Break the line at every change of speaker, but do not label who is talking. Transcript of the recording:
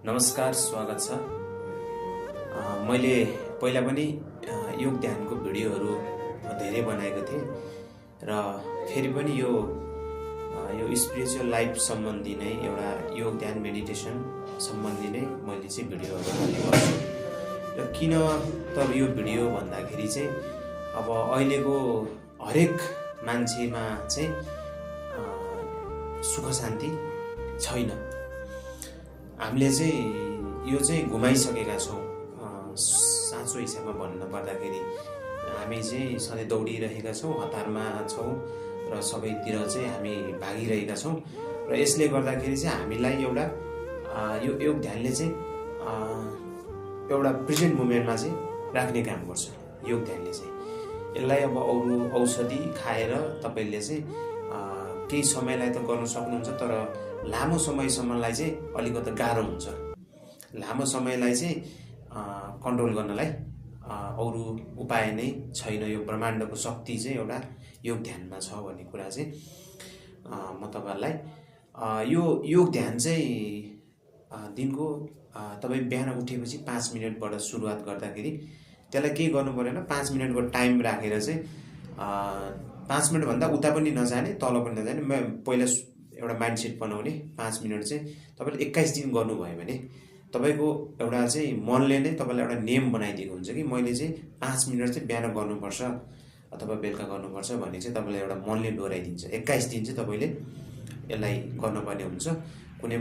नमस्कार, स्वागत छ। मैले पहिला पनि योग ध्यानको भिडियोहरू धेरै बनाएको थिएँ र फेरि पनि यो स्पिरिचुअल लाइफ सम्बन्धी नै एउटा योग ध्यान मेडिटेसन सम्बन्धी नै मैले चाहिँ भिडियोहरू हाल्ने गर्छु। र किन त यो भिडियो भन्दाखेरि चाहिँ अब अहिलेको हरेक मान्छेमा चाहिँ सुख शान्ति छैन। हामीले चाहिँ यो चाहिँ घुमाइसकेका छौँ। साँचो हिसाबमा भन्नु पर्दाखेरि हामी चाहिँ सधैँ दौडिरहेका छौँ, हतारमा छौँ र सबैतिर चाहिँ हामी भागिरहेका छौँ। र यसले गर्दाखेरि चाहिँ हामीलाई एउटा यो योग ध्यानले चाहिँ एउटा प्रेजेन्ट मोमेन्टमा चाहिँ राख्ने काम गर्छ। योग ध्यानले चाहिँ यसलाई अब अरू औषधि खाएर तपाईँले चाहिँ केही समयलाई त गर्न सक्नुहुन्छ, तर लामो समयसम्मलाई चाहिँ अलिकति गाह्रो हुन्छ। लामो समयलाई चाहिँ कन्ट्रोल गर्नलाई अरू उपाय नै छैन। यो ब्रह्माण्डको शक्ति चाहिँ एउटा योग ध्यानमा छ भन्ने कुरा चाहिँ म तपाईँहरूलाई यो योग ध्यान चाहिँ दिनको तपाईँ बिहान उठेपछि 5 मिनटबाट सुरुवात गर्दाखेरि त्यसलाई के गर्नु परेन, 5 मिनटको टाइम राखेर चाहिँ 5 मिनटभन्दा उता पनि नजाने, तल पनि नजाने। पहिला एउटा माइन्डसेट बनाउने 5 मिनट चाहिँ तपाईँले 21 दिन गर्नुभयो भने तपाईँको एउटा चाहिँ मनले नै तपाईँलाई एउटा नियम बनाइदिएको हुन्छ कि मैले चाहिँ 5 मिनट चाहिँ बिहान गर्नुपर्छ अथवा बेलुका गर्नुपर्छ भन्ने चाहिँ तपाईँलाई एउटा मनले डोराइदिन्छ। 21 दिन चाहिँ तपाईँले यसलाई गर्नुपर्ने हुन्छ। कुनै